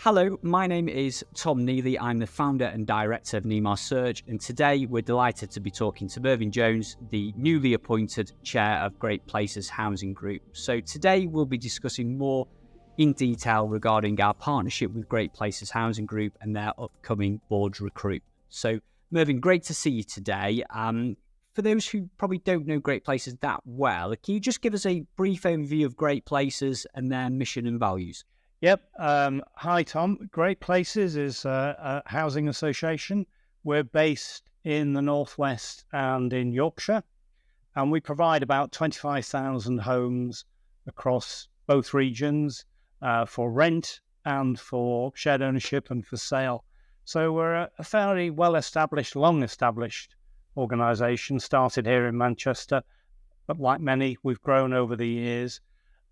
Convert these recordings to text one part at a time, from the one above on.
Hello, my name is Tom Neely. I'm the founder and director of Neemar Search, and today we're delighted to be talking to Mervyn Jones, the newly appointed chair of Great Places Housing Group. So today we'll be discussing more in detail regarding our partnership with Great Places Housing Group and their upcoming board recruit. So Mervyn, great to see you today. For those who probably don't know Great Places that well, can you just give us a brief overview of Great Places and their mission and values? Yep. Hi, Tom. Great Places is a housing association. We're based in the Northwest and in Yorkshire, and we provide about 25,000 homes across both regions for rent and for shared ownership and for sale. So we're a fairly well-established, long-established organisation, started here in Manchester, but like many, we've grown over the years.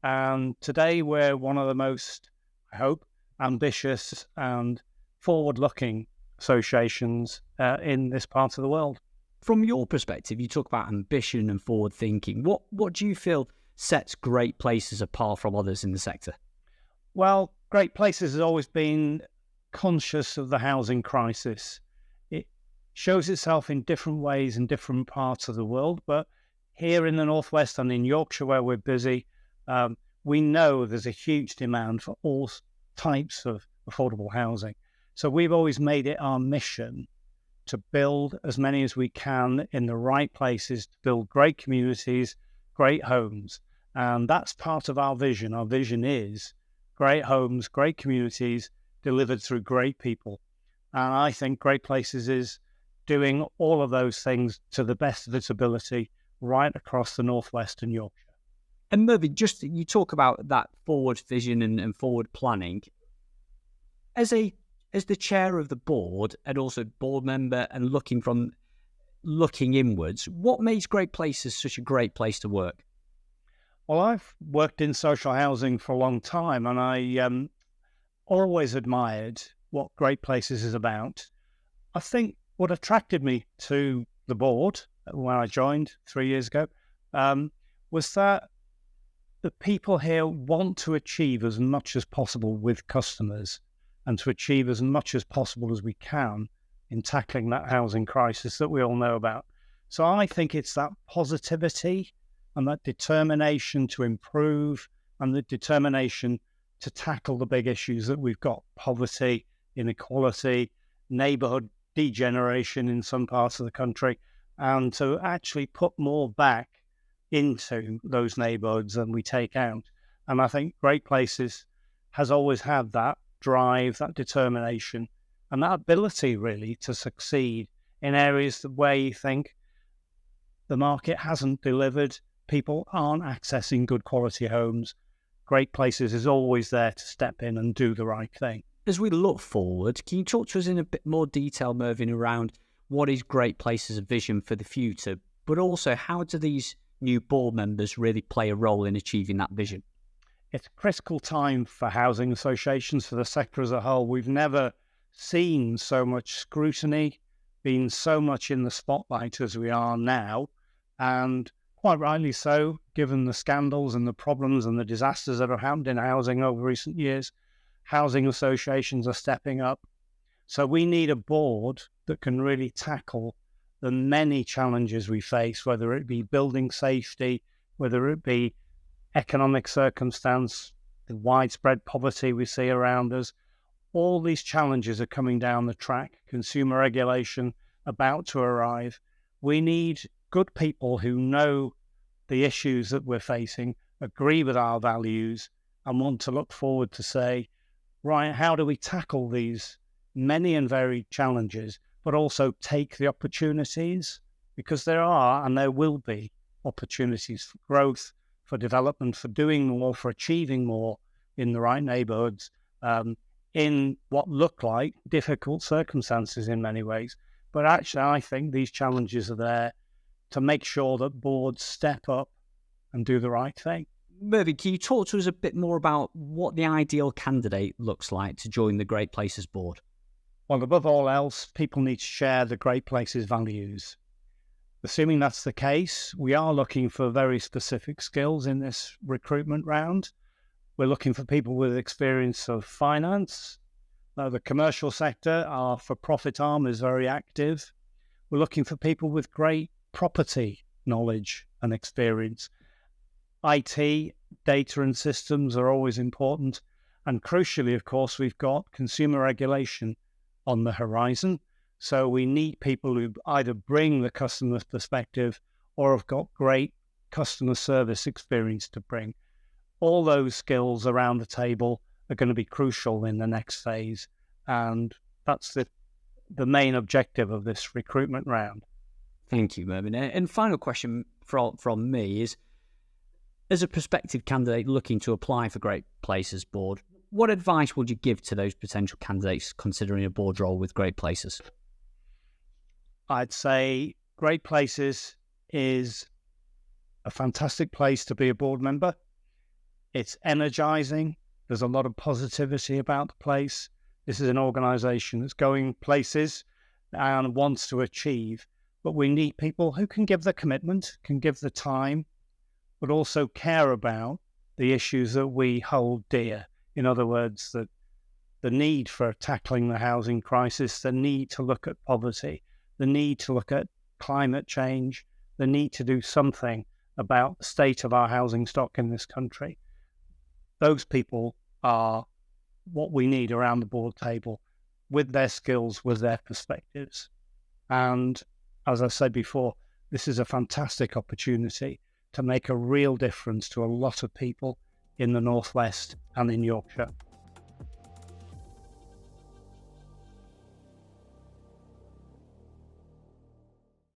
And today we're one of the most, I hope, ambitious and forward-looking associations in this part of the world. From your perspective, you talk about ambition and forward thinking. What do you feel sets Great Places apart from others in the sector? Well, Great Places has always been conscious of the housing crisis. It shows itself in different ways in different parts of the world, but here in the Northwest and in Yorkshire, where we're busy, we know there's a huge demand for all types of affordable housing. So we've always made it our mission to build as many as we can in the right places, to build great communities, great homes. And that's part of our vision. Our vision is great homes, great communities delivered through great people. And I think Great Places is doing all of those things to the best of its ability right across the Northwest and Yorkshire. And Mervyn, just you talk about that forward vision and forward planning. As the chair of the board and also board member and looking inwards, what makes Great Places such a great place to work? Well, I've worked in social housing for a long time, and I always admired what Great Places is about. I think what attracted me to the board when I joined 3 years ago was that the people here want to achieve as much as possible with customers and to achieve as much as possible as we can in tackling that housing crisis that we all know about. So I think it's that positivity and that determination to improve and the determination to tackle the big issues that we've got: poverty, inequality, neighbourhood degeneration in some parts of the country, and to actually put more back into those neighbourhoods than we take out. And I think Great Places has always had that drive, that determination, and that ability really to succeed in areas where you think the market hasn't delivered, people aren't accessing good quality homes. Great Places is always there to step in and do the right thing. As we look forward, can you talk to us in a bit more detail, Mervyn, around what is Great Places' vision for the future, but also how do these new board members really play a role in achieving that vision? It's a critical time for housing associations, for the sector as a whole. We've never seen so much scrutiny, been so much in the spotlight as we are now, and quite rightly so, given the scandals and the problems and the disasters that have happened in housing over recent years. Housing associations are stepping up. So we need a board that can really tackle the many challenges we face, whether it be building safety, whether it be economic circumstance, the widespread poverty we see around us. All these challenges are coming down the track, consumer regulation about to arrive. We need good people who know the issues that we're facing, agree with our values, and want to look forward to say, right, how do we tackle these many and varied challenges, but also take the opportunities? Because there are and there will be opportunities for growth, for development, for doing more, for achieving more in the right neighbourhoods, in what look like difficult circumstances in many ways. But actually, I think these challenges are there to make sure that boards step up and do the right thing. Mervyn, can you talk to us a bit more about what the ideal candidate looks like to join the Great Places board? Well, above all else, people need to share the Great Places values. Assuming that's the case, we are looking for very specific skills in this recruitment round. We're looking for people with experience of finance, The commercial sector, our for-profit arm, is very active. We're looking for people with great property knowledge and experience. IT, data and systems are always important. And crucially, of course, we've got consumer regulation on the horizon. So we need people who either bring the customer's perspective or have got great customer service experience to bring. All those skills around the table are going to be crucial in the next phase. And that's the main objective of this recruitment round. Thank you, Mervyn. And final question from me is, as a prospective candidate looking to apply for Great Places Board, what advice would you give to those potential candidates considering a board role with Great Places? I'd say Great Places is a fantastic place to be a board member. It's energizing. There's a lot of positivity about the place. This is an organization that's going places and wants to achieve, but we need people who can give the commitment, can give the time, but also care about the issues that we hold dear. In other words, the need for tackling the housing crisis, the need to look at poverty, the need to look at climate change, the need to do something about the state of our housing stock in this country. Those people are what we need around the board table with their skills, with their perspectives. And as I said before, this is a fantastic opportunity to make a real difference to a lot of people in the Northwest and in Yorkshire.